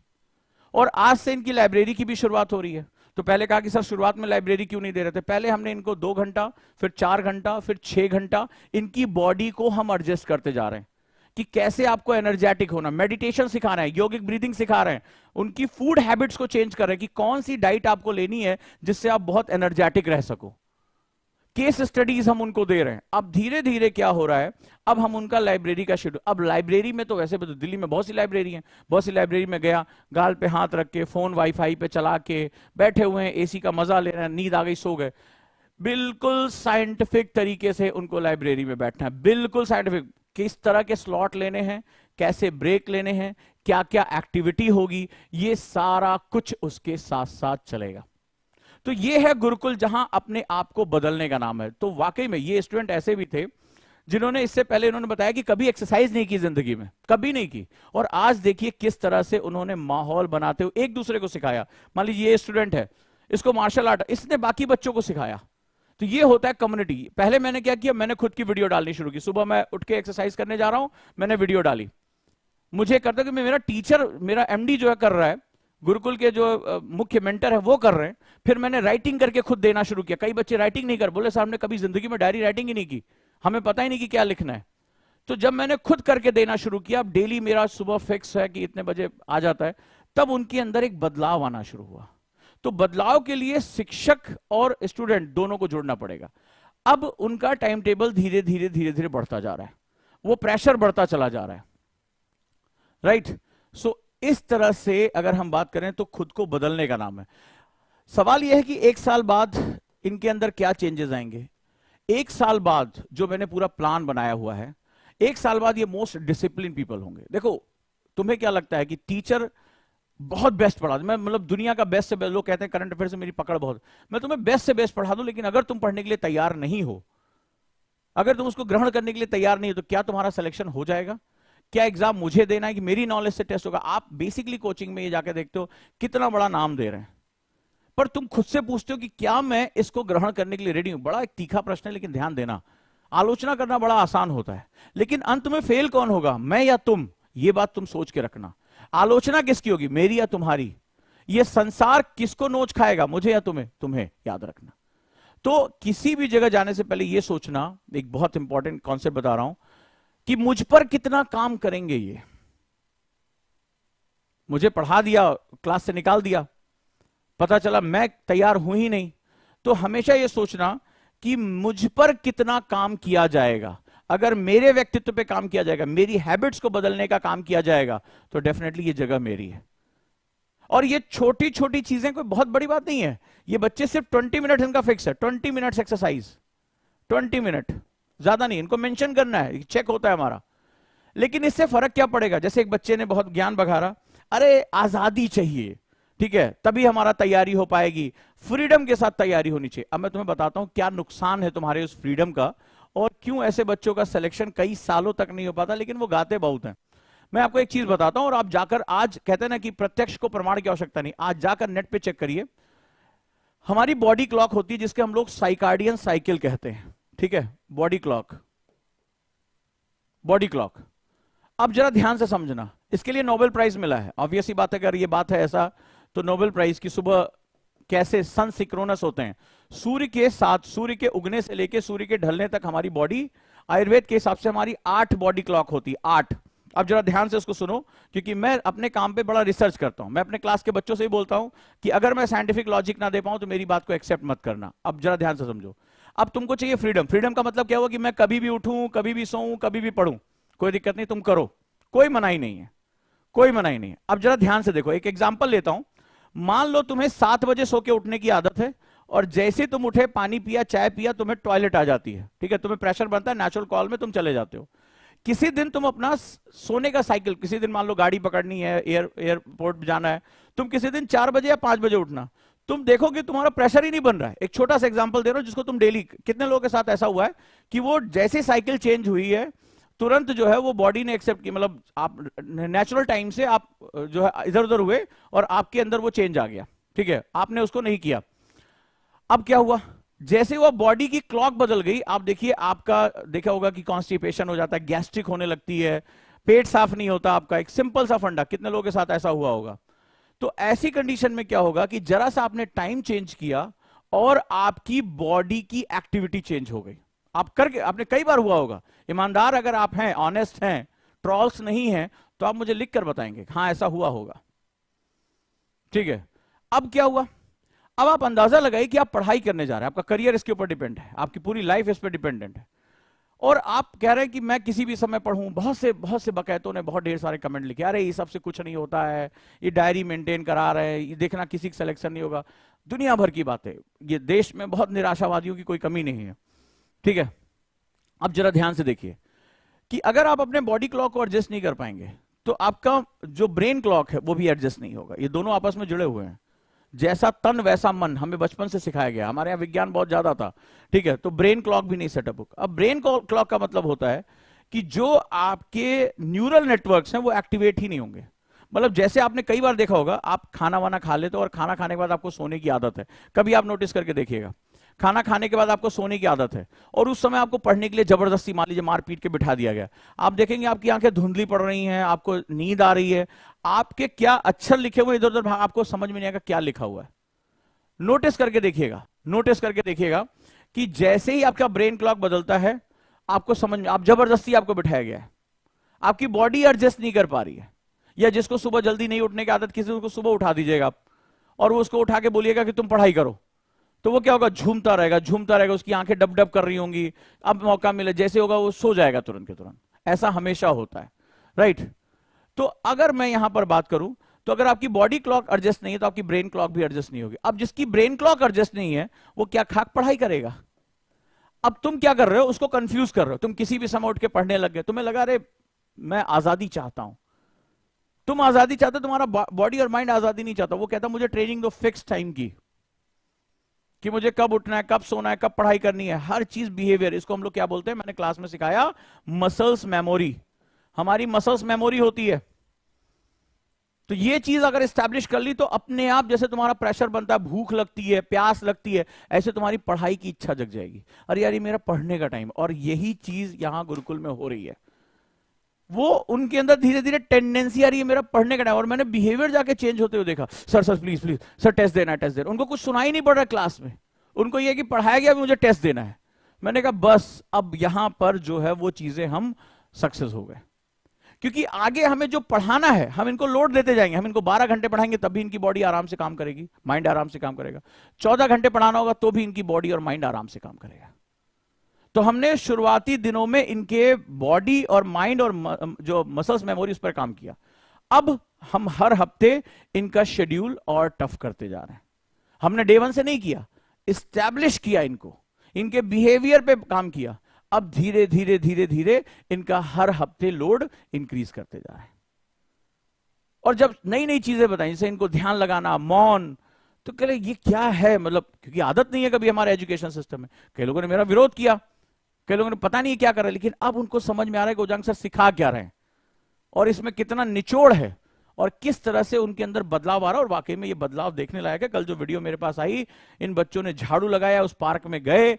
और आज से इनकी लाइब्रेरी की भी शुरुआत हो रही है। तो पहले कहा कि सर शुरुआत में लाइब्रेरी क्यों नहीं दे रहे थे, पहले हमने इनको 2 घंटा, फिर 4 घंटा, फिर 6 घंटा, इनकी बॉडी को हम एडजस्ट करते जा रहे हैं कि कैसे आपको एनर्जेटिक होना। मेडिटेशन सिखा रहे हैं, योगिक ब्रीदिंग सिखा रहे हैं, उनकी फूड हैबिट्स को चेंज कर रहे हैं कि कौन सी डाइट आपको लेनी है जिससे आप बहुत एनर्जेटिक रह सको। केस स्टडीज हम उनको दे रहे हैं। अब धीरे धीरे क्या हो रहा है, अब हम उनका लाइब्रेरी का शेड्यूल, अब लाइब्रेरी में तो वैसे भी तो दिल्ली में बहुत सी लाइब्रेरी हैं, बहुत सी लाइब्रेरी में गया, गाल पे हाथ रख के फोन वाईफाई पे चला के बैठे हुए हैं, एसी का मजा ले रहे हैं, नींद आ गई सो गए। बिल्कुल साइंटिफिक तरीके से उनको लाइब्रेरी में बैठना है, बिल्कुल साइंटिफिक, किस तरह के स्लॉट लेने हैं, कैसे ब्रेक लेने हैं, क्या क्या एक्टिविटी होगी, ये सारा कुछ उसके साथ साथ चलेगा। तो ये है गुरुकुल, जहां अपने आप को बदलने का नाम है। तो वाकई में ये स्टूडेंट ऐसे भी थे जिन्होंने इससे पहले इन्होंने बताया कि कभी एक्सरसाइज नहीं की जिंदगी में, कभी नहीं की, और आज देखिए किस तरह से उन्होंने माहौल बनाते हुए एक दूसरे को सिखाया। मान लीजिए ये स्टूडेंट है, इसको मार्शल आर्ट, इसने बाकी बच्चों को सिखाया। तो ये होता है कम्युनिटी। पहले मैंने क्या किया, मैंने खुद की वीडियो डालनी शुरू की। सुबह मैं उठ के एक्सरसाइज करने जा रहा हूं, मैंने वीडियो डाली, मुझे करता कि मेरा टीचर, मेरा एमडी जो है कर रहा है, गुरुकुल के जो मुख्य मेंटर है वो कर रहे हैं, फिर मैंने राइटिंग करके खुद देना शुरू किया। कई बच्चे राइटिंग नहीं कर, बोले साहब ने कभी जिंदगी में डायरी राइटिंग ही नहीं की, हमें पता ही नहीं कि क्या लिखना है। तो जब मैंने खुद करके देना शुरू किया, अब डेली मेरा सुबह फिक्स है कि इतने बजे आ जाता है, तब उनके अंदर एक बदलाव आना शुरू हुआ। तो बदलाव के लिए शिक्षक और स्टूडेंट दोनों को जोड़ना पड़ेगा। अब उनका टाइम टेबल धीरे धीरे धीरे धीरे बढ़ता जा रहा है, वो प्रेशर बढ़ता चला जा रहा है, राइट। सो इस तरह से अगर हम बात करें तो खुद को बदलने का नाम है। सवाल यह है कि एक साल बाद इनके अंदर क्या चेंजेस आएंगे। एक साल बाद जो मैंने पूरा प्लान बनाया हुआ है, एक साल बाद ये मोस्ट डिसिप्लिन पीपल होंगे। देखो, तुम्हें क्या लगता है कि टीचर बहुत बेस्ट पढ़ा दूं, मैं मतलब दुनिया का बेस्ट से बेस्ट, लोग कहते हैं करंट अफेयर से मेरी पकड़ बहुत, मैं तुम्हें बेस्ट से बेस्ट पढ़ा दूं, लेकिन अगर तुम पढ़ने के लिए तैयार नहीं हो, अगर तुम उसको ग्रहण करने के लिए तैयार नहीं हो, तो क्या तुम्हारा सिलेक्शन हो जाएगा? क्या एग्जाम मुझे देना है कि मेरी नॉलेज से टेस्ट होगा? आप बेसिकली कोचिंग में ये जाके देखते हो कितना बड़ा नाम दे रहे हैं, पर तुम खुद से पूछते हो कि क्या मैं इसको ग्रहण करने के लिए रेडी हूं? बड़ा एक तीखा प्रश्न है, लेकिन ध्यान देना, आलोचना करना बड़ा आसान होता है, लेकिन अंत में फेल कौन होगा, मैं या तुम? ये बात तुम सोच के रखना। आलोचना किसकी होगी, मेरी या तुम्हारी? ये संसार किसको नोच खाएगा, मुझे या तुम्हें? तुम्हें, याद रखना। तो किसी भी जगह जाने से पहले यह सोचना, एक बहुत इंपॉर्टेंट कॉन्सेप्ट बता रहा हूं, कि मुझ पर कितना काम करेंगे ये। मुझे पढ़ा दिया, क्लास से निकाल दिया, पता चला मैं तैयार हूं ही नहीं, तो हमेशा यह सोचना कि मुझ पर कितना काम किया जाएगा। अगर मेरे व्यक्तित्व पे काम किया जाएगा, मेरी हैबिट्स को बदलने का काम किया जाएगा, तो डेफिनेटली ये जगह मेरी है। और ये छोटी छोटी चीजें कोई बहुत बड़ी बात नहीं है। ये बच्चे सिर्फ 20 मिनट इनका फिक्स है, 20 मिनट्स एक्सरसाइज, 20 मिनट, ज्यादा नहीं। इनको मेंशन करना है, चेक होता है हमारा। लेकिन इससे फर्क क्या पड़ेगा? जैसे एक बच्चे ने बहुत ज्ञान बघारा, अरे आजादी चाहिए, ठीक है, तभी हमारा तैयारी हो पाएगी, फ्रीडम के साथ तैयारी होनी चाहिए। अब मैं तुम्हें बताता हूं क्या नुकसान है तुम्हारे उस फ्रीडम का, और क्यों ऐसे बच्चों का सिलेक्शन कई सालों तक नहीं हो पाता, लेकिन वो गाते बहुत हैं। मैं आपको एक चीज बताता हूं, और आप जाकर, आज कहते हैं ना कि प्रत्यक्ष को प्रमाण की आवश्यकता नहीं, आज जाकर नेट पे चेक करिए। हमारी बॉडी क्लॉक होती है, जिसके हम लोग साइकार्डियन साइकिल कहते हैं, ठीक है, बॉडी क्लॉक, बॉडी क्लॉक। अब जरा ध्यान से समझना, इसके लिए नोबेल प्राइज मिला है। ऑब्वियस ही बात है, अगर ये बात है ऐसा, तो नोबेल प्राइज की सुबह कैसे सन सिक्रोनस होते हैं, सूर्य के साथ, सूर्य के उगने से लेकर सूर्य के ढलने तक हमारी बॉडी, आयुर्वेद के हिसाब से हमारी 8 बॉडी क्लॉक होती है, 8। अब जरा ध्यान से उसको सुनो, क्योंकि मैं अपने काम पे बड़ा रिसर्च करता हूं। मैं अपने क्लास के बच्चों से ही बोलता हूं कि अगर मैं साइंटिफिक लॉजिक ना दे पाऊं तो मेरी बात को एक्सेप्ट मत करना। अब जरा ध्यान से समझो। अब तुमको चाहिए फ्रीडम। फ्रीडम का मतलब क्या हुआ कि मैं कभी भी उठूं, कभी भी सोऊं, कभी भी पढ़ूं, कोई दिक्कत नहीं, तुम करो, कोई मनाही नहीं है, कोई मनाही नहीं है। अब जरा ध्यान से देखो, एक एग्जांपल लेता हूं। मान लो तुम्हें 7 बजे सो के उठने की आदत है, और जैसे तुम उठे, पानी पिया, चाय पिया, तुम्हें टॉयलेट आ जाती है, ठीक है, तुम्हें प्रेशर बनता है, नेचुरल कॉल में तुम चले जाते हो। किसी दिन तुम अपना सोने का साइकिल, किसी दिन मान लो गाड़ी पकड़नी है, एयरपोर्ट जाना है, तुम किसी दिन 4 बजे या 5 बजे उठना, तुम देखोगे तुम्हारा प्रेशर ही नहीं बन रहा है। एक छोटा सा एग्जांपल दे रहा हूं, जिसको तुम डेली, कितने लोगों के साथ ऐसा हुआ है कि वो जैसे साइकिल चेंज हुई है, तुरंत जो है वो बॉडी ने एक्सेप्ट की, मतलब आप नेचुरल टाइम से आप जो है इधर उधर हुए, और आपके अंदर वो चेंज आ गया, ठीक है, आपने उसको नहीं किया। अब क्या हुआ, जैसे वो बॉडी की क्लॉक बदल गई, आप देखिए, आपका देखा होगा कि कॉन्स्टिपेशन हो जाता है, गैस्ट्रिक होने लगती है, पेट साफ नहीं होता आपका। एक सिंपल सा फंडा, कितने लोगों के साथ ऐसा हुआ होगा? तो ऐसी कंडीशन में क्या होगा कि जरा सा आपने टाइम चेंज किया और आपकी बॉडी की एक्टिविटी चेंज हो गई। आप करके, आपने कई बार हुआ होगा। ईमानदार अगर आप हैं, ऑनेस्ट हैं, ट्रॉल्स नहीं हैं, तो आप मुझे लिख कर बताएंगे हाँ ऐसा हुआ होगा, ठीक है। अब क्या हुआ, अब आप अंदाजा लगाइए कि आप पढ़ाई करने जा रहे हैं, आपका करियर इसके ऊपर डिपेंड है, आपकी पूरी लाइफ इस पर डिपेंडेंट है, और आप कह रहे हैं कि मैं किसी भी समय पढ़ूं। बहुत से बकैतों ने बहुत ढेर सारे कमेंट लिखे, अरे ये सबसे कुछ नहीं होता है, ये डायरी मेंटेन करा रहे हैं, ये देखना किसी का सिलेक्शन नहीं होगा, दुनिया भर की बातें। ये देश में बहुत निराशावादियों की कोई कमी नहीं है, ठीक है। अब जरा ध्यान से देखिए कि अगर आप अपने बॉडी क्लॉक को एडजस्ट नहीं कर पाएंगे, तो आपका जो ब्रेन क्लॉक है वो भी एडजस्ट नहीं होगा। ये दोनों आपस में जुड़े हुए हैं। जैसा तन वैसा मन, हमें बचपन से सिखाया गया, हमारे यहाँ विज्ञान बहुत ज्यादा था, ठीक है। तो ब्रेन क्लॉक भी नहीं सेटअप होगा। अब ब्रेन क्लॉक का मतलब होता है कि जो आपके न्यूरल नेटवर्क्स हैं वो एक्टिवेट ही नहीं होंगे। मतलब जैसे आपने कई बार देखा होगा, आप खाना वाना खा लेते हो और खाना खाने के बाद आपको सोने की आदत है, कभी आप नोटिस करके देखिएगा, खाना खाने के बाद आपको सोने की आदत है और उस समय आपको पढ़ने के लिए जबरदस्ती मान लीजिए मार पीट के बिठा दिया गया, आप देखेंगे आपकी आंखें धुंधली पड़ रही हैं, आपको नींद आ रही है, आपके क्या अक्षर लिखे हुए इधर उधर आपको समझ में नहीं आएगा क्या लिखा हुआ है। नोटिस करके देखिएगा, नोटिस करके देखिएगा कि जैसे ही आपका ब्रेन क्लॉक बदलता है आपको समझ में, आप जबरदस्ती आपको बिठाया गया है, आपकी बॉडी एडजस्ट नहीं कर पा रही है। या जिसको सुबह जल्दी नहीं उठने की आदत, किसी को सुबह उठा दीजिएगा आप और वो उसको उठा के बोलिएगा कि तुम पढ़ाई करो, तो वो क्या होगा, झूमता रहेगा, झूमता रहेगा, उसकी आंखें डब डब कर रही होंगी, अब मौका मिले जैसे होगा वो सो जाएगा तुरंत के तुरंत। ऐसा हमेशा होता है, राइट। तो अगर मैं यहां पर बात करूं तो अगर आपकी बॉडी क्लॉक एडजस्ट नहीं है तो आपकी ब्रेन क्लॉक भी एडजस्ट नहीं होगी। अब जिसकी ब्रेन क्लॉक एडजस्ट नहीं है वो क्या खाक पढ़ाई करेगा। अब तुम क्या कर रहे हो, उसको कंफ्यूज कर रहे हो। तुम किसी भी समय उठ के पढ़ने लग गए, तुम्हें लगा अरे मैं आजादी चाहता हूं, तुम आजादी चाहते हो, तुम्हारा बॉडी और माइंड आजादी नहीं चाहता। वो कहता मुझे ट्रेनिंग दो फिक्स टाइम की, कि मुझे कब उठना है, कब सोना है, कब पढ़ाई करनी है, हर चीज बिहेवियर। इसको हम लोग क्या बोलते हैं, मैंने क्लास में सिखाया, मसल्स मेमोरी। हमारी मसल्स मेमोरी होती है। तो ये चीज अगर एस्टैब्लिश कर ली तो अपने आप जैसे तुम्हारा प्रेशर बनता है, भूख लगती है, प्यास लगती है, ऐसे तुम्हारी पढ़ाई की इच्छा जग जाएगी। अरे यार ये मेरा पढ़ने का टाइम। और यही चीज यहां गुरुकुल में हो रही है। वो उनके अंदर धीरे धीरे टेंडेंसी आ रही है मेरा पढ़ने का टाइम। और मैंने बिहेवियर जाके चेंज होते हुए देखा, sir sir please please sir test देना है, टेस्ट देना। उनको कुछ सुनाई नहीं पड़ रहा क्लास में, उनको ये कि पढ़ाया गया मुझे टेस्ट देना है। मैंने कहा बस अब यहां पर जो है वो चीजें हम सक्सेस हो गए, क्योंकि आगे हमें जो पढ़ाना है हम इनको लोड देते जाएंगे। हम इनको 12 घंटे पढ़ाएंगे तब भी इनकी बॉडी आराम से काम करेगी, माइंड आराम से काम करेगा। 14 घंटे पढ़ाना होगा तो भी इनकी बॉडी और माइंड आराम से काम करेगा। तो हमने शुरुआती दिनों में इनके बॉडी और माइंड और जो मसल्स मेमोरी उस पर काम किया। अब हम हर हफ्ते इनका शेड्यूल और टफ करते जा रहे हैं। हमने डे 1 से नहीं किया, इस्टेब्लिश किया इनको, इनके बिहेवियर पे काम किया। अब धीरे धीरे धीरे धीरे इनका हर हफ्ते लोड इंक्रीज करते जा रहे हैं। और जब नई नई चीजें बताई, जैसे इनको ध्यान लगाना, मौन, तो कह ये क्या है, मतलब क्योंकि आदत नहीं है कभी हमारे एजुकेशन सिस्टम में। कई लोगों ने मेरा विरोध किया, कई लोगों ने पता नहीं क्या कर रहे हैं, लेकिन अब उनको समझ में आ रहा है कि उजांग सर सिखा क्या रहे हैं और इसमें कितना निचोड़ है और किस तरह से उनके अंदर बदलाव आ रहा है। और वाकई में ये बदलाव देखने लायक है। कल जो वीडियो मेरे पास आई, इन बच्चों ने झाड़ू लगाया, उस पार्क में गए,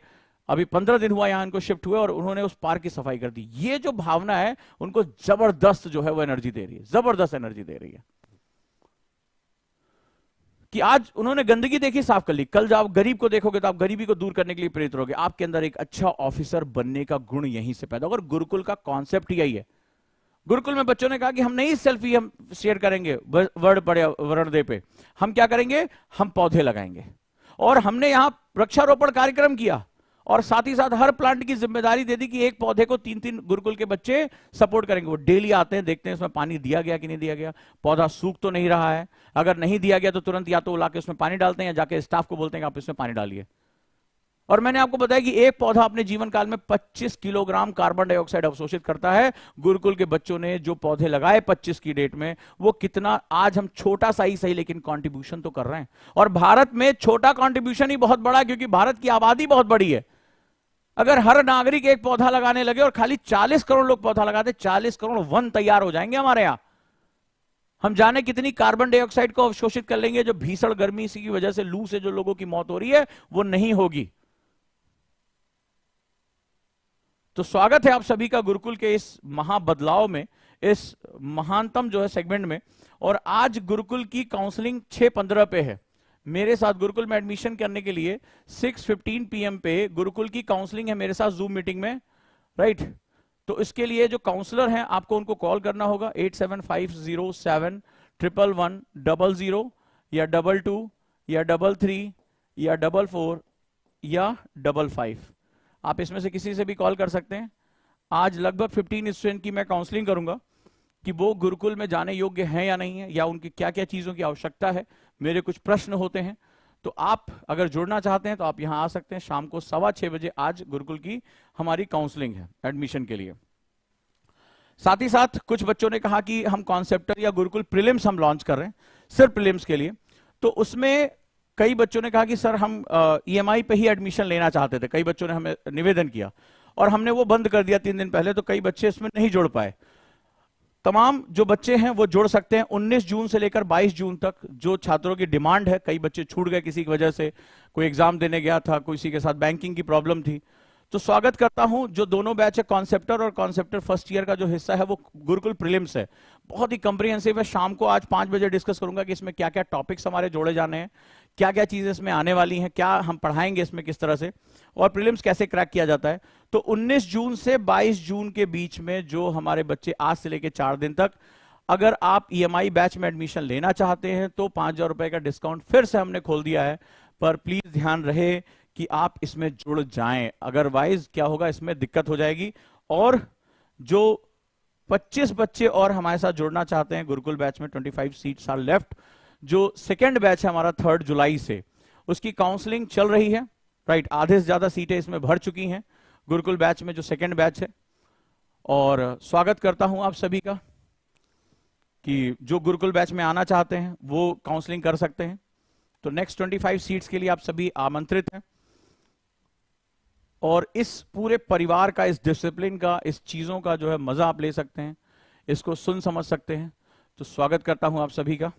अभी 15 दिन हुआ यहां इनको शिफ्ट हुए और उन्होंने उस पार्क की सफाई कर दी। ये जो भावना है उनको जबरदस्त जो है वो एनर्जी दे रही है, जबरदस्त एनर्जी दे रही है। कि आज उन्होंने गंदगी देखी, साफ कर ली। कल जब आप गरीब को देखोगे तो आप गरीबी को दूर करने के लिए प्रेरित रहोगे। आपके अंदर एक अच्छा ऑफिसर बनने का गुण यहीं से पैदा होगा। और गुरुकुल का कॉन्सेप्ट ही यही है। गुरुकुल में बच्चों ने कहा कि हम नहीं सेल्फी हम शेयर करेंगे वर्ल्ड पर्यावरण डे पे, हम क्या करेंगे, हम पौधे लगाएंगे। और हमने यहां वृक्षारोपण कार्यक्रम किया और साथ ही साथ हर प्लांट की जिम्मेदारी दे दी कि एक पौधे को 3-3 गुरुकुल के बच्चे सपोर्ट करेंगे। वो डेली आते हैं, देखते हैं इसमें पानी दिया गया कि नहीं दिया गया, पौधा सूख तो नहीं रहा है। अगर नहीं दिया गया तो तुरंत या तो लाके उसमें पानी डालते हैं या जाके स्टाफ को बोलते हैं कि आप इसमें पानी डालिए। और मैंने आपको बताया कि एक पौधा अपने जीवन काल में 25 किलोग्राम कार्बन डाइऑक्साइड अवशोषित करता है। गुरुकुल के बच्चों ने जो पौधे लगाए 25 की डेट में, वो कितना, आज हम छोटा सा ही सही लेकिन कंट्रीब्यूशन तो कर रहे हैं। और भारत में छोटा कंट्रीब्यूशन ही बहुत बड़ा है, क्योंकि भारत की आबादी बहुत बड़ी है। अगर हर नागरिक एक पौधा लगाने लगे और खाली 40 करोड़ लोग पौधा लगाते, 40 करोड़ वन तैयार हो जाएंगे हमारे यहां। हम जाने कितनी कार्बन डाइऑक्साइड को अवशोषित कर लेंगे, जो भीषण गर्मी की वजह से, लू से जो लोगों की मौत हो रही है वो नहीं होगी। तो स्वागत है आप सभी का गुरुकुल के इस महाबदलाव में, इस महानतम जो है सेगमेंट में। और आज गुरुकुल की काउंसलिंग 6:15 पे है। मेरे साथ गुरुकुल में एडमिशन करने के लिए 6:15 PM पे गुरुकुल की काउंसलिंग है मेरे साथ जूम मीटिंग में, राइट। तो इसके लिए जो काउंसलर हैं आपको उनको कॉल करना होगा 8750711100 या 22 या 33 या 44 या 55। आप इसमें से किसी से भी कॉल कर सकते हैं। आज लगभग 15 स्टूडेंट की मैं काउंसलिंग करूंगा कि वो गुरुकुल में जाने योग्य हैं या नहीं है, या उनकी क्या क्या चीजों की आवश्यकता है। मेरे कुछ प्रश्न होते हैं, तो आप अगर जुड़ना चाहते हैं तो आप यहां आ सकते हैं। शाम को 6:15 बजे आज गुरुकुल की हमारी काउंसलिंग है एडमिशन के लिए। साथ ही साथ कुछ बच्चों ने कहा कि हम कॉन्सेप्टर या गुरुकुल प्रीलिम्स हम लॉन्च कर रहे हैं, सिर्फ प्रीलिम्स के लिए। तो उसमें कई बच्चों ने कहा कि सर हम EMI पे ही एडमिशन लेना चाहते थे। कई बच्चों ने हमें निवेदन किया और हमने वो बंद कर दिया 3 दिन पहले, तो कई बच्चे इसमें नहीं जुड़ पाए। तमाम जो बच्चे हैं वो जुड़ सकते हैं 19 जून से लेकर 22 जून तक। जो छात्रों की डिमांड है, कई बच्चे छूट गए किसी की वजह से, कोई एग्जाम देने गया था, किसी के साथ बैंकिंग की प्रॉब्लम थी, तो स्वागत करता हूं। जो दोनों बैच है, कॉन्सेप्टर और कॉन्सेप्टर फर्स्ट ईयर का जो हिस्सा है वो गुरुकुल प्रीलिम्स है, बहुत ही कंप्रिहेंसिव है। शाम को आज 5 बजे डिस्कस करूंगा कि इसमें क्या क्या टॉपिक्स हमारे जोड़े जाने हैं, क्या क्या चीजें इसमें आने वाली हैं, क्या हम पढ़ाएंगे इसमें किस तरह से, और प्रीलिम्स कैसे क्रैक किया जाता है। तो 19 जून से 22 जून के बीच में जो हमारे बच्चे आज से लेकर 4 दिन तक, अगर आप ईएमआई बैच में एडमिशन लेना चाहते हैं तो 5,000 रुपए का डिस्काउंट फिर से हमने खोल दिया है। पर प्लीज ध्यान रहे कि आप इसमें जुड़ जाएं, अदरवाइज क्या होगा, इसमें दिक्कत हो जाएगी। और जो 25 बच्चे और हमारे साथ जुड़ना चाहते हैं गुरुकुल बैच में, 25 सीट्स आर लेफ्ट। जो सेकेंड बैच है हमारा 3 जुलाई से, उसकी काउंसलिंग चल रही है, राइट। आधे से ज्यादा सीटें इसमें भर चुकी हैं गुरुकुल बैच में, जो सेकेंड बैच है। और स्वागत करता हूं आप सभी का कि जो गुरुकुल बैच में आना चाहते हैं वो काउंसलिंग कर सकते हैं। तो नेक्स्ट 25 सीट्स के लिए आप सभी आमंत्रित हैं, और इस पूरे परिवार का, इस डिसिप्लिन का, इस चीजों का जो है मजा आप ले सकते हैं, इसको सुन समझ सकते हैं। तो स्वागत करता हूं आप सभी का।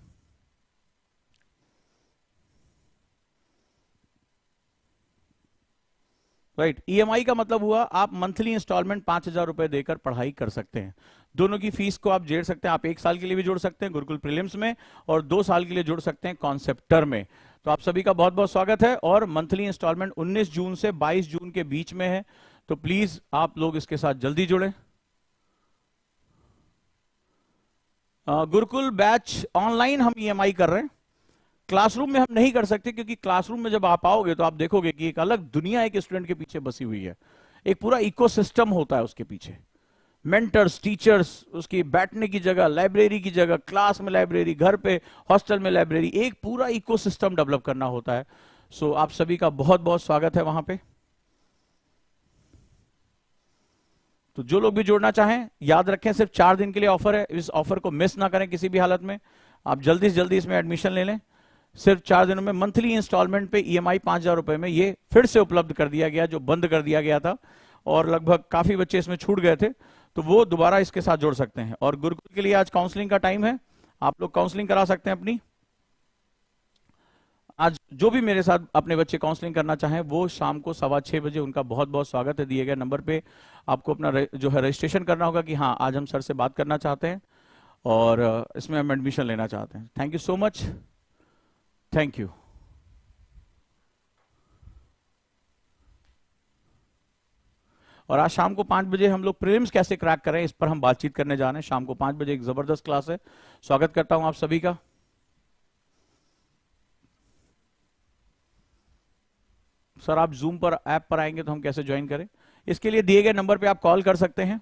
राइट, ईएमआई का मतलब हुआ आप मंथली इंस्टॉलमेंट 5,000 रुपए देकर पढ़ाई कर सकते हैं। दोनों की फीस को आप जोड़ सकते हैं। आप 1 साल के लिए भी जोड़ सकते हैं गुरुकुल प्रीलिम्स में, और 2 साल के लिए जोड़ सकते हैं कॉन्सेप्टर में। तो आप सभी का बहुत बहुत स्वागत है। और मंथली इंस्टॉलमेंट 19 जून से 22 जून के बीच में है, तो प्लीज आप लोग इसके साथ जल्दी जुड़े। गुरुकुल बैच ऑनलाइन हम ईएमआई कर रहे हैं, क्लासरूम में हम नहीं कर सकते, क्योंकि क्लासरूम में जब आप आओगे तो आप देखोगे कि एक अलग दुनिया एक स्टूडेंट के पीछे बसी हुई है, एक पूरा इकोसिस्टम होता है उसके पीछे, मेंटर्स, टीचर्स, उसकी बैठने की जगह, लाइब्रेरी की जगह, क्लास में लाइब्रेरी, घर पे हॉस्टल में लाइब्रेरी, एक पूरा इकोसिस्टम डेवलप करना होता है। सो आप सभी का बहुत बहुत स्वागत है वहां पे। तो जो लोग भी जुड़ना चाहें, याद रखें सिर्फ 4 दिन के लिए ऑफर है, इस ऑफर को मिस ना करें किसी भी हालत में। आप जल्दी से जल्दी इसमें एडमिशन ले लें। सिर्फ 4 दिनों में मंथली इंस्टॉलमेंट पे ईएमआई 5,000 रुपए में ये फिर से उपलब्ध कर दिया गया, जो बंद कर दिया गया था, और लगभग काफी बच्चे इसमें छूट गए थे, तो वो दोबारा इसके साथ जोड़ सकते हैं। और गुरुकुल के लिए आज काउंसलिंग का टाइम है, आप लोग काउंसलिंग करा सकते हैं अपनी। आज जो भी मेरे साथ अपने बच्चे काउंसलिंग करना चाहें वो शाम को 6:15 बजे, उनका बहुत बहुत स्वागत है। दिए गए नंबर पे आपको अपना जो है रजिस्ट्रेशन करना होगा कि हाँ आज हम सर से बात करना चाहते हैं और इसमें हम एडमिशन लेना चाहते हैं। Thank you so much, thank you. और आज शाम को 5 बजे हम लोग प्रीलिम्स कैसे क्रैक करें इस पर हम बातचीत करने जा रहे हैं। शाम को 5 बजे एक जबरदस्त क्लास है। स्वागत करता हूं आप सभी का। सर आप जूम पर ऐप पर आएंगे तो हम कैसे ज्वाइन करें? इसके लिए दिए गए नंबर पे आप कॉल कर सकते हैं।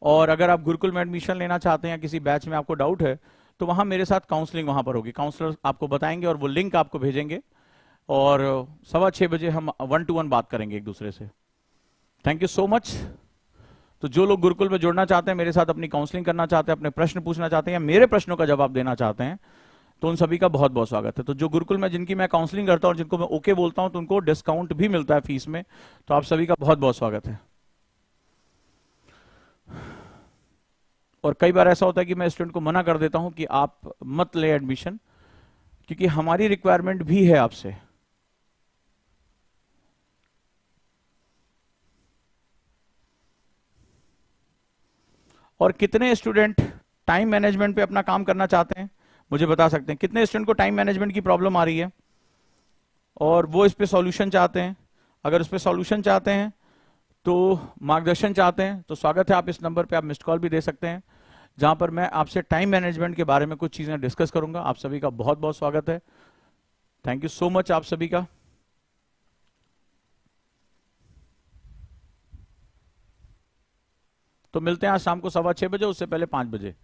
और अगर आप गुरुकुल में एडमिशन लेना चाहते हैं, किसी बैच में आपको डाउट है, तो वहां मेरे साथ काउंसलिंग वहां पर होगी, काउंसलर आपको बताएंगे और वो लिंक आपको भेजेंगे, और 6:15 बजे हम 1-to-1 बात करेंगे एक दूसरे से। Thank you so much. तो जो लोग गुरुकुल में जुड़ना चाहते हैं, मेरे साथ अपनी काउंसलिंग करना चाहते हैं, अपने प्रश्न पूछना चाहते हैं या मेरे प्रश्नों का जवाब देना चाहते हैं, तो उन सभी का बहुत बहुत स्वागत है। तो जो गुरुकुल में जिनकी मैं काउंसलिंग करता हूं और जिनको मैं ओके बोलता हूं, तो उनको डिस्काउंट भी मिलता है फीस में। तो आप सभी का बहुत बहुत स्वागत है। और कई बार ऐसा होता है कि मैं स्टूडेंट को मना कर देता हूं कि आप मत ले एडमिशन, क्योंकि हमारी रिक्वायरमेंट भी है आपसे। और कितने स्टूडेंट टाइम मैनेजमेंट पे अपना काम करना चाहते हैं, मुझे बता सकते हैं? कितने स्टूडेंट को टाइम मैनेजमेंट की प्रॉब्लम आ रही है और वो इस पे सॉल्यूशन चाहते हैं? अगर इस पे सॉल्यूशन चाहते हैं, तो मार्गदर्शन चाहते हैं, तो स्वागत है। आप इस नंबर पे आप मिस्ड कॉल भी दे सकते हैं, जहां पर मैं आपसे टाइम मैनेजमेंट के बारे में कुछ चीजें डिस्कस करूंगा। आप सभी का बहुत बहुत स्वागत है। थैंक यू सो मच आप सभी का। तो मिलते हैं आज शाम को 6:15 बजे, उससे पहले 5 बजे।